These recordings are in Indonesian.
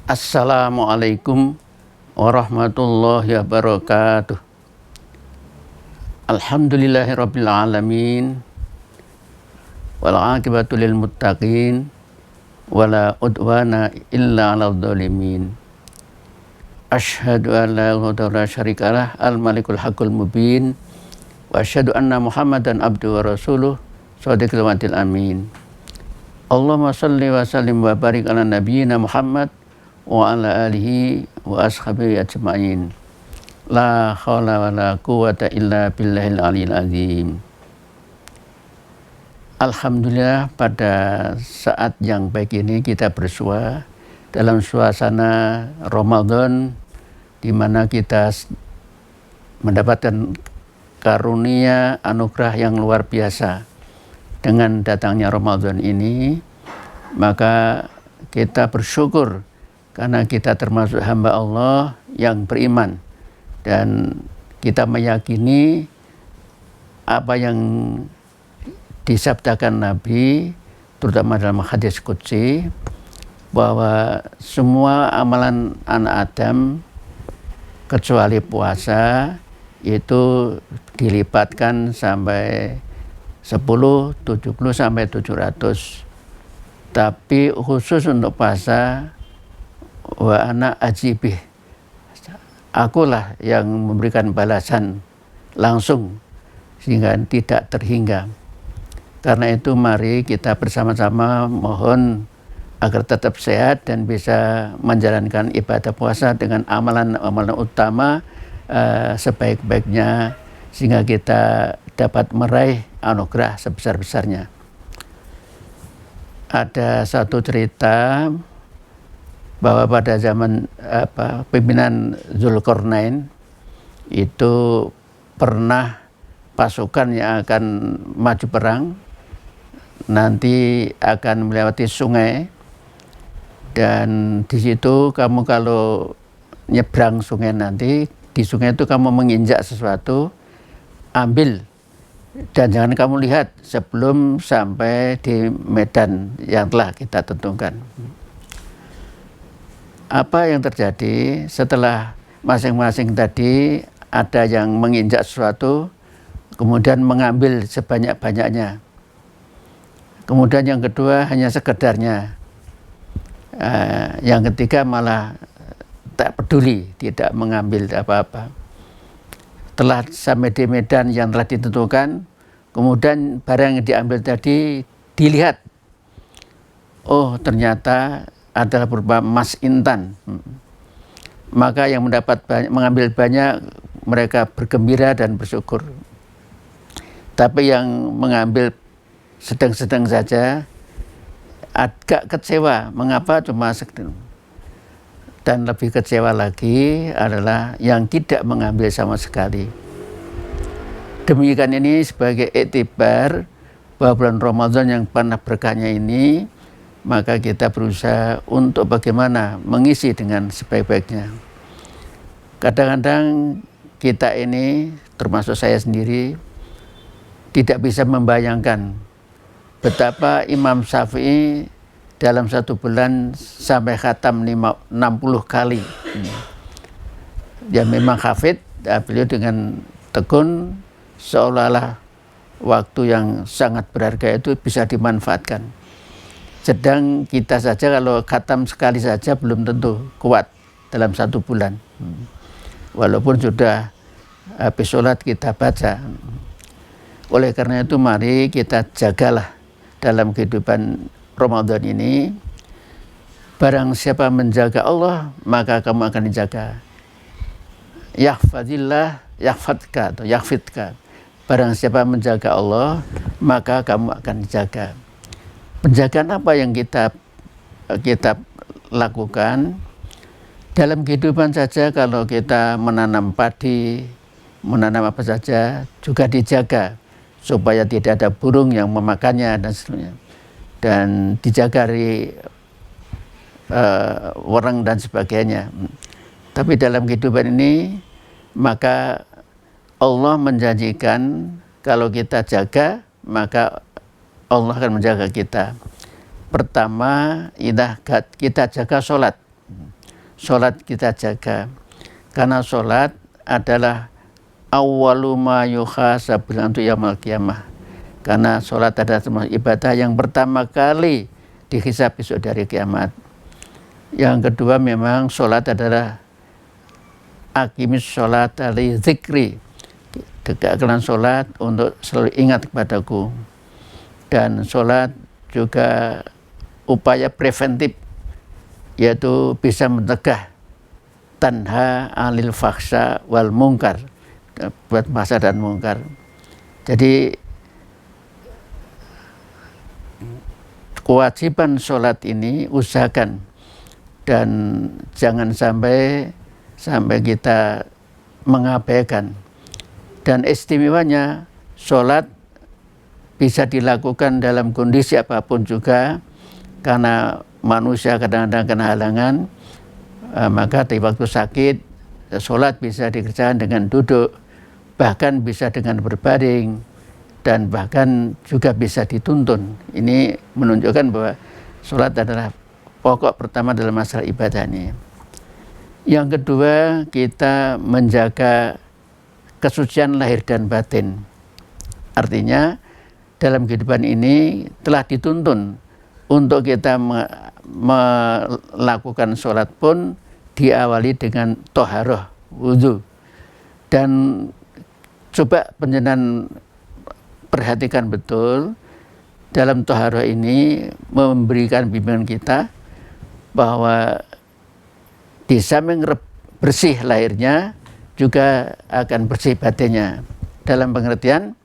Assalamualaikum warahmatullahi wabarakatuh. Alhamdulillahirabbil alamin. Wal aqibatu lil muttaqin wala udwana illa 'alal zalimin. Asyhadu an la ilaha illallah syarikalah al malikul haqqul mubin wa asyhadu anna Muhammadan abduhu wa rasuluh shadiqul wa'dil amin. Allahumma shalli wa sallim wa barik ala nabiyyina Muhammad wa ala alihi wa ashabihi ajma'in. La haula wa la quwwata illa billahil aliyil azim. Alhamdulillah, pada saat yang baik ini kita bersua dalam suasana Ramadan, di mana kita mendapatkan karunia anugerah yang luar biasa. Dengan datangnya Ramadan ini, maka kita bersyukur karena kita termasuk hamba Allah yang beriman, dan kita meyakini apa yang disabdakan Nabi, terutama dalam hadis qudsi, bahwa semua amalan anak Adam kecuali puasa itu dilipatkan sampai 10, 70 sampai 700. Tapi khusus untuk puasa, wa ana ajibih, akulah yang memberikan balasan langsung sehingga tidak terhingga. Karena itu mari kita bersama-sama mohon agar tetap sehat dan bisa menjalankan ibadah puasa dengan amalan-amalan utama sebaik-baiknya, sehingga kita dapat meraih anugerah sebesar-besarnya. Ada satu cerita bahwa pada zaman pimpinan Zulkarnain itu pernah pasukan yang akan maju perang nanti akan melewati sungai, dan di situ kamu kalau nyebrang sungai, nanti di sungai itu kamu menginjak sesuatu, ambil dan jangan kamu lihat sebelum sampai di medan yang telah kita tentukan. Apa yang terjadi setelah masing-masing tadi ada yang menginjak sesuatu, kemudian mengambil sebanyak-banyaknya. Kemudian yang kedua hanya sekedarnya. Yang ketiga malah tak peduli, tidak mengambil apa-apa. Telah sampai di medan yang telah ditentukan, kemudian barang yang diambil tadi dilihat, oh ternyata adalah berupa emas intan. Maka yang mengambil banyak, mereka bergembira dan bersyukur. Tapi yang mengambil sedang-sedang saja agak kecewa, mengapa cuma sekedar. Dan lebih kecewa lagi adalah yang tidak mengambil sama sekali. Demikian ini sebagai iktibar bahwa bulan Ramadan yang penuh berkahnya ini, maka kita berusaha untuk bagaimana mengisi dengan sebaik-baiknya. Kadang-kadang kita ini, termasuk saya sendiri, tidak bisa membayangkan betapa Imam Syafi'i dalam satu bulan sampai khatam 60 kali. Ya memang hafid, beliau dengan tekun, seolah-olah waktu yang sangat berharga itu bisa dimanfaatkan. Sedang kita saja kalau khatam sekali saja belum tentu kuat dalam satu bulan. Walaupun sudah habis sholat kita baca. Oleh karena itu mari kita jagalah dalam kehidupan Ramadan ini. Barang siapa menjaga Allah, maka kamu akan dijaga. Yahfadillah yahfadka atau yahfidka. Barang siapa menjaga Allah, maka kamu akan dijaga. Penjagaan apa yang kita lakukan dalam kehidupan saja? Kalau kita menanam padi, menanam apa saja juga dijaga supaya tidak ada burung yang memakannya dan seterusnya, dan dijaga dari orang dan sebagainya. Tapi dalam kehidupan ini, maka Allah menjanjikan kalau kita jaga, maka Allah akan menjaga kita. Pertama, kita jaga sholat. sholat kita jaga. Karena sholat adalah awwalu ma yuhasabu antu yaumil qiyamah. Karena sholat adalah termasuk ibadah yang pertama kali dihisab besok dari kiamat. Yang kedua, memang sholat adalah aqimis sholat li zikri, tegakkan sholat untuk selalu ingat kepadaku. Dan sholat juga upaya preventif, yaitu bisa mencegah tanha anil fakhsha wal mungkar, buat fahsya dan mungkar. Jadi kewajiban sholat ini usahakan, dan jangan sampai kita mengabaikan. Dan istimewanya sholat bisa dilakukan dalam kondisi apapun juga, karena manusia kadang-kadang kena halangan, maka di waktu sakit sholat bisa dikerjakan dengan duduk, bahkan bisa dengan berbaring, dan bahkan juga bisa dituntun. Ini menunjukkan bahwa sholat adalah pokok pertama dalam masalah ibadah ini. Yang kedua, kita menjaga kesucian lahir dan batin. Artinya dalam kehidupan ini telah dituntun untuk kita melakukan sholat pun diawali dengan toharoh, wudhu. Dan coba penjenengan perhatikan betul, dalam toharoh ini memberikan bimbingan kita bahwa di samping bersih lahirnya juga akan bersih batinnya. Dalam pengertian,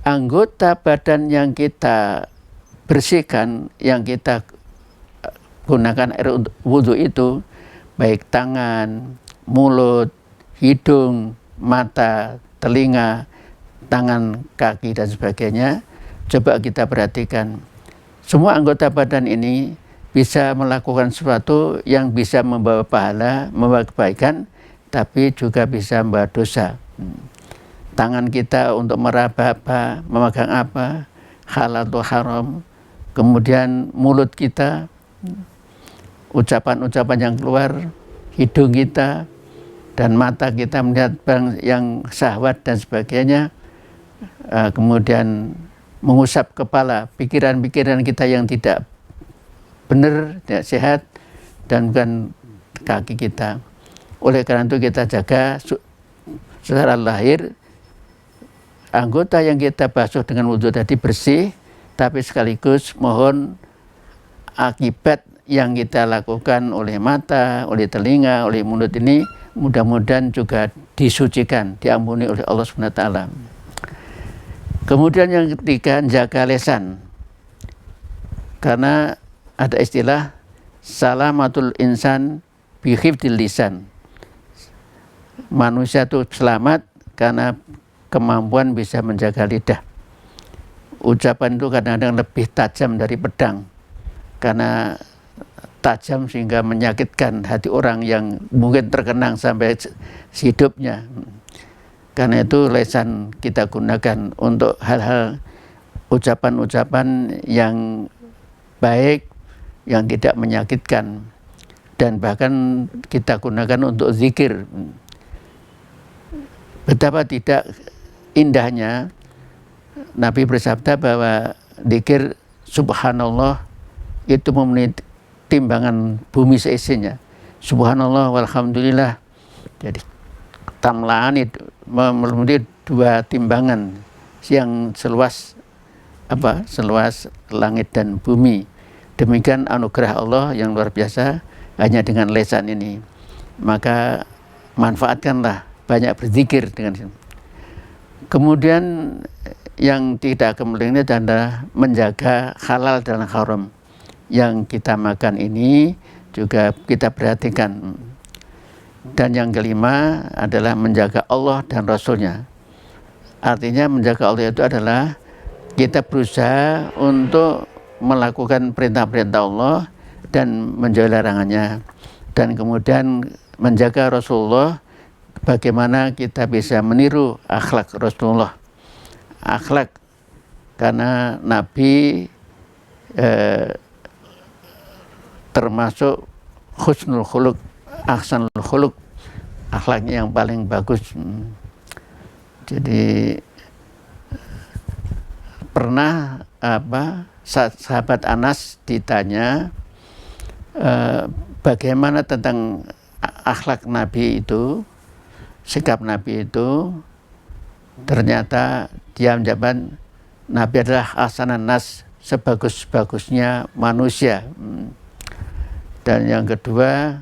anggota badan yang kita bersihkan, yang kita gunakan air untuk wudhu itu, baik tangan, mulut, hidung, mata, telinga, tangan, kaki, dan sebagainya. Coba kita perhatikan, semua anggota badan ini bisa melakukan sesuatu yang bisa membawa pahala, membawa kebaikan, tapi juga bisa membawa dosa. Tangan kita untuk meraba apa, memegang apa, halal atau haram. Kemudian mulut kita, ucapan-ucapan yang keluar, hidung kita, dan mata kita melihat barang yang syahwat dan sebagainya. Kemudian mengusap kepala, pikiran-pikiran kita yang tidak benar, tidak sehat, dan bukan kaki kita. Oleh karena itu kita jaga secara lahir, anggota yang kita basuh dengan wudhu tadi bersih, tapi sekaligus mohon akibat yang kita lakukan oleh mata, oleh telinga, oleh mulut ini mudah-mudahan juga disucikan, diampuni oleh Allah SWT. Kemudian yang ketiga, jaga lisan. Karena ada istilah salamatul insan bihifdil lisan. Manusia itu selamat karena kemampuan bisa menjaga lidah. Ucapan itu kadang-kadang lebih tajam dari pedang, karena tajam sehingga menyakitkan hati orang yang mungkin terkenang sampai hidupnya. Karena itu lisan kita gunakan untuk hal-hal ucapan-ucapan yang baik, yang tidak menyakitkan, dan bahkan kita gunakan untuk zikir. Betapa tidak indahnya Nabi bersabda bahwa zikir subhanallah itu memenuhi timbangan bumi seisinya. Subhanallah walhamdulillah. Jadi tamlaan itu memenuhi 2 timbangan yang seluas langit dan bumi. Demikian anugerah Allah yang luar biasa hanya dengan lisan ini. Maka manfaatkanlah banyak berzikir dengan ini. Kemudian yang tidak kemudian ini adalah menjaga halal dan haram. Yang kita makan ini juga kita perhatikan. Dan yang kelima adalah menjaga Allah dan Rasulnya. Artinya menjaga Allah itu adalah kita berusaha untuk melakukan perintah-perintah Allah dan menjauhi larangannya. Dan kemudian menjaga Rasulullah, bagaimana kita bisa meniru akhlak Rasulullah. Akhlak, karena Nabi termasuk husnul khuluq, ahsanul khuluq, akhlaknya yang paling bagus. Jadi pernah sahabat Anas ditanya bagaimana tentang akhlak Nabi itu, sikap Nabi itu. Ternyata dia menjawab, Nabi adalah ahsanan nas, sebagus-bagusnya manusia. Dan yang kedua,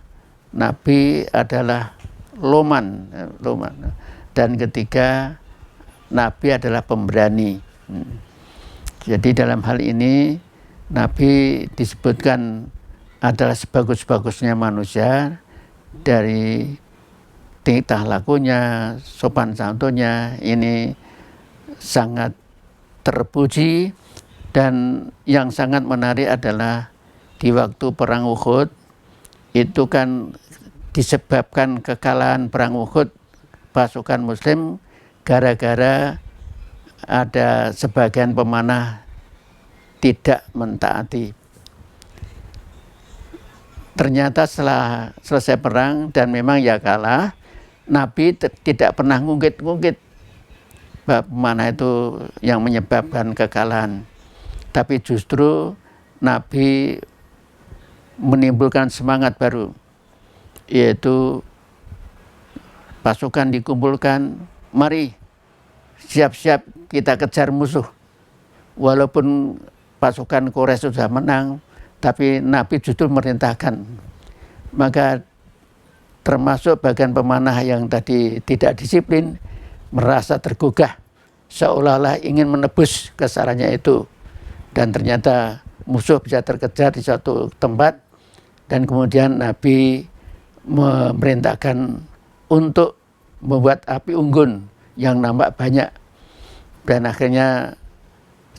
Nabi adalah loman. Dan ketiga, Nabi adalah pemberani. Jadi dalam hal ini Nabi disebutkan adalah sebagus-bagusnya manusia dari tingkah lakunya, sopan santunnya, ini sangat terpuji. Dan yang sangat menarik adalah di waktu perang Uhud itu kan disebabkan kekalahan perang Uhud pasukan muslim gara-gara ada sebagian pemanah tidak mentaati. Ternyata setelah selesai perang dan memang ya kalah, Nabi tidak pernah ngungkit-ngungkit pemanah itu yang menyebabkan kekalahan. Tapi justru Nabi menimbulkan semangat baru, yaitu pasukan dikumpulkan, mari siap-siap kita kejar musuh. Walaupun pasukan Quraisy sudah menang, tapi Nabi justru merintahkan. Maka termasuk bagian pemanah yang tadi tidak disiplin merasa tergugah, seolah-olah ingin menebus kesalahannya itu. Dan ternyata musuh bisa terkejar di suatu tempat, dan kemudian Nabi memerintahkan untuk membuat api unggun yang nampak banyak. Dan akhirnya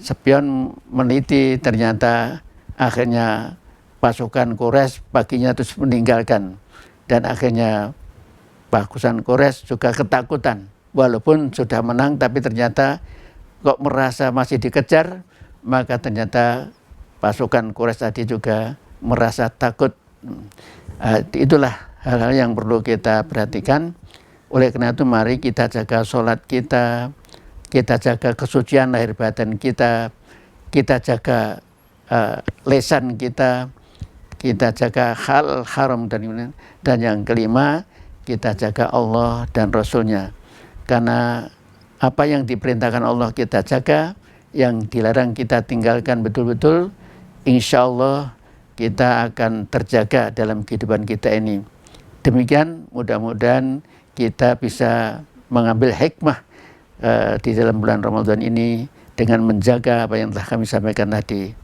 spion meneliti, ternyata akhirnya pasukan Quraisy paginya terus meninggalkan. Dan akhirnya pasukan Quraisy juga ketakutan. Walaupun sudah menang, tapi ternyata kok merasa masih dikejar, maka ternyata pasukan Quraisy tadi juga merasa takut. Itulah hal-hal yang perlu kita perhatikan. Oleh karena itu mari kita jaga sholat kita jaga kesucian lahir batin kita jaga lisan kita jaga hal haram dan yang kelima, kita jaga Allah dan Rasulnya. Karena apa yang diperintahkan Allah kita jaga, yang dilarang kita tinggalkan betul-betul, insya Allah kita akan terjaga dalam kehidupan kita ini. Demikian, mudah-mudahan kita bisa mengambil hikmah di dalam bulan Ramadan ini dengan menjaga apa yang telah kami sampaikan tadi.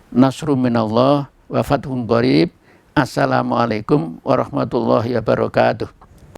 Nasrun minallah wa fathun qarib. Assalamualaikum warahmatullahi wabarakatuh.